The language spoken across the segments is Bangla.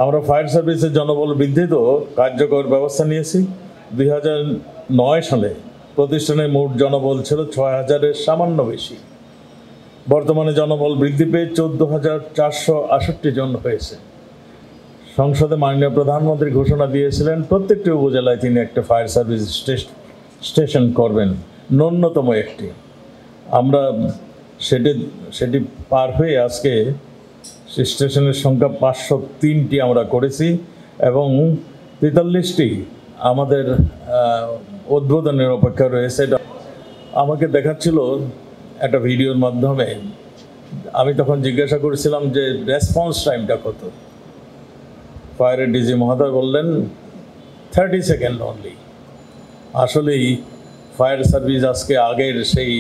আমরা ফায়ার সার্ভিসের জনবল বৃদ্ধিতে কার্যকর ব্যবস্থা নিয়েছি। 2009 সালে প্রতিষ্ঠানের মোট জনবল ছিল 6000-এর সামান্য বেশি। বর্তমানে জনবল বৃদ্ধি পেয়ে 14,468 জন হয়েছে। সংসদে মাননীয় প্রধানমন্ত্রী ঘোষণা দিয়েছিলেন প্রত্যেকটি উপজেলায় তিনি একটা ফায়ার সার্ভিস স্টেশন করবেন, ন্যূনতম একটি। আমরা সেটি পার হয়ে আজকে স্টেশনের সংখ্যা 503টি আমরা করেছি এবং 43টি আমাদের উদ্বোধনের অপেক্ষা রয়েছে। আমাকে দেখাচ্ছিল একটা ভিডিওর মাধ্যমে। আমি তখন জিজ্ঞাসা করেছিলাম যে রেসপন্স টাইমটা কত। ফায়ারের ডিজি মহোদয় বললেন 30 সেকেন্ড অনলি। আসলেই ফায়ার সার্ভিস আজকে আগের সেই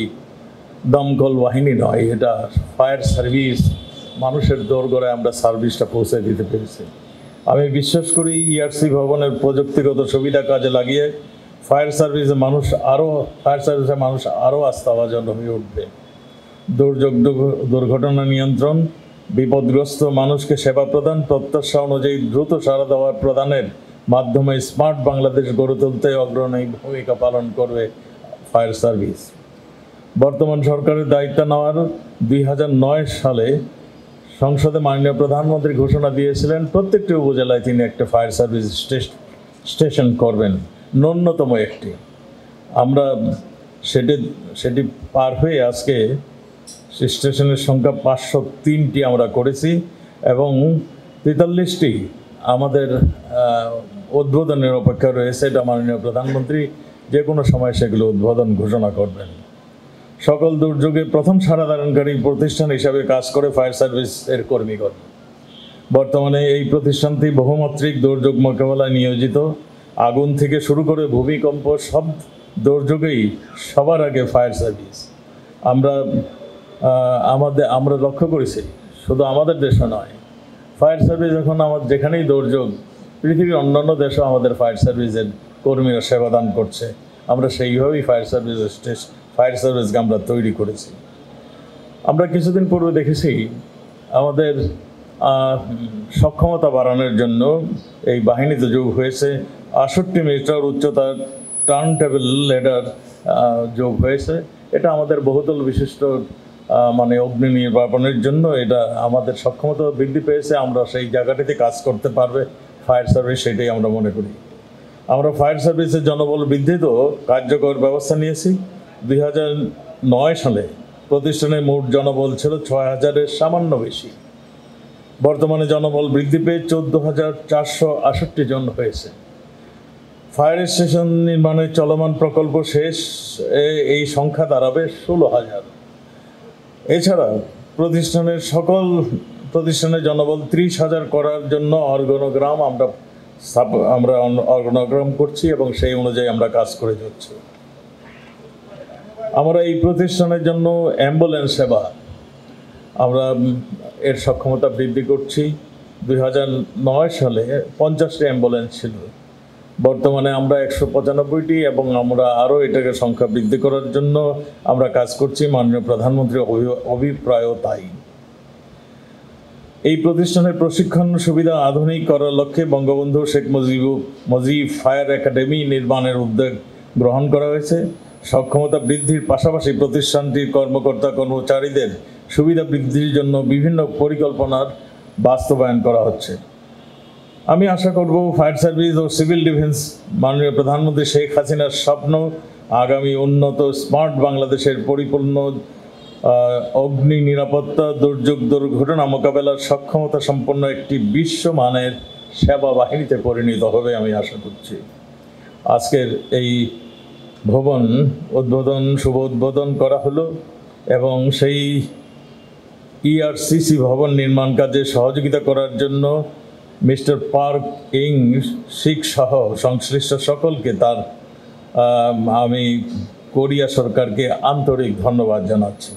দমকল বাহিনী নয়, এটা ফায়ার সার্ভিস। মানুষের দোরগোড়ায় আমরা সার্ভিসটা পৌঁছে দিতে পেরেছি। আমি বিশ্বাস করি ইআরসি ভবনের প্রযুক্তিগত সুবিধা কাজে লাগিয়ে ফায়ার সার্ভিসে মানুষ আরও আস্থাভাজন হয়ে উঠবে। দুর্যোগ দুর্ঘটনা নিয়ন্ত্রণ, বিপদগ্রস্ত মানুষকে সেবা প্রদান, প্রত্যাশা অনুযায়ী দ্রুত সাড়া দেওয়ার প্রদানের মাধ্যমে স্মার্ট বাংলাদেশ গড়ে তুলতে অগ্রণী ভূমিকা পালন করবে ফায়ার সার্ভিস। বর্তমান সরকারের দায়িত্ব নেওয়ার 2009 সালে সংসদে মাননীয় প্রধানমন্ত্রী ঘোষণা দিয়েছিলেন প্রত্যেকটি উপজেলায় তিনি একটা ফায়ার সার্ভিস স্টেশন করবেন, ন্যূনতম একটি। আমরা সেটি পার হয়ে আজকে স্টেশনের সংখ্যা 503টি আমরা করেছি এবং 43টি আমাদের উদ্বোধনের অপেক্ষা রয়েছে। এটা মাননীয় প্রধানমন্ত্রী যে কোনো সময় সেগুলো উদ্বোধন ঘোষণা করবেন। সকল দুর্যোগে প্রথম সাড়াদানকারী প্রতিষ্ঠান হিসাবে কাজ করে ফায়ার সার্ভিসের কর্মীগণ। বর্তমানে এই প্রতিষ্ঠানটি বহুমাত্রিক দুর্যোগ মোকাবেলায় নিয়োজিত। আগুন থেকে শুরু করে ভূমিকম্প সব দুর্যোগেই সবার আগে ফায়ার সার্ভিস। আমরা লক্ষ্য করেছি শুধু আমাদের দেশে নয়, ফায়ার সার্ভিস এখন যেখানেই দুর্যোগ, পৃথিবীর অন্যান্য দেশেও আমাদের ফায়ার সার্ভিসের কর্মীরা সেবাদান করছে। আমরা সেইভাবেই ফায়ার সার্ভিসকে আমরা তৈরি করেছি। আমরা কিছুদিন পূর্বে দেখেছি আমাদের সক্ষমতা বাড়ানোর জন্য এই বাহিনীতে যোগ হয়েছে 68 মিটার উচ্চতার টার্ন টেবিল লেডার যোগ হয়েছে। এটা আমাদের বহুতল বিশিষ্ট অগ্নি নির্বাপনের জন্য এটা আমাদের সক্ষমতা বৃদ্ধি পেয়েছে। আমরা সেই জায়গাটিতে কাজ করতে পারবে ফায়ার সার্ভিস, সেটাই আমরা মনে করি। আমরা ফায়ার সার্ভিসের জনবল বৃদ্ধিতেও কার্যকর ব্যবস্থা নিয়েছি। 2009 সালে প্রতিষ্ঠানের মোট জনবল ছিল 6000-এর সামান্য বেশি। বর্তমানে জনবল বৃদ্ধি পেয়ে 14,468 জন হয়েছে। ফায়ার স্টেশন নির্মাণের চলমান প্রকল্প শেষ, এই সংখ্যা দাঁড়াবে 16,000। এছাড়া সকল প্রতিষ্ঠানের জনবল 30,000 করার জন্য আমরা অর্গানোগ্রাম করছি এবং সেই অনুযায়ী আমরা কাজ করে যাচ্ছি। আমরা এই প্রতিষ্ঠানের জন্য অ্যাম্বুলেন্স সেবা আমরা এর সক্ষমতা বৃদ্ধি করছি। 2009 সালে 50টি অ্যাম্বুলেন্স ছিল, বর্তমানে আমরা 195টি এবং আমরা আরও এটাকে সংখ্যা বৃদ্ধি করার জন্য আমরা কাজ করছি। মাননীয় প্রধানমন্ত্রীর অভিপ্রায়ও তাই। এই প্রতিষ্ঠানের প্রশিক্ষণ সুবিধা আধুনিক করার লক্ষ্যে বঙ্গবন্ধু শেখ মুজিব ফায়ার একাডেমি নির্মাণের উদ্যোগ গ্রহণ করা হয়েছে। সক্ষমতা বৃদ্ধির পাশাপাশি প্রতিষ্ঠানটির কর্মকর্তা কর্মচারীদের সুবিধা বৃদ্ধির জন্য বিভিন্ন পরিকল্পনার বাস্তবায়ন করা হচ্ছে। আমি আশা করব ফায়ার সার্ভিস ও সিভিল ডিফেন্স মাননীয় প্রধানমন্ত্রী শেখ হাসিনার স্বপ্ন আগামী উন্নত স্মার্ট বাংলাদেশের পরিপূর্ণ অগ্নি নিরাপত্তা, দুর্যোগ দুর্ঘটনা মোকাবেলার সক্ষমতা সম্পন্ন একটি বিশ্বমানের সেবা বাহিনীতে পরিণত হবে আমি আশা করছি। আজকের এই ভবন শুভ উদ্বোধন করা হলো এবং সেই ইআরসিসি ভবন নির্মাণ কাজে সহযোগিতা করার জন্য মিস্টার পার্ক ইং শিখ সহ সংশ্লিষ্ট সকলকে আমি কোরিয়া সরকারকে আন্তরিক ধন্যবাদ জানাচ্ছি।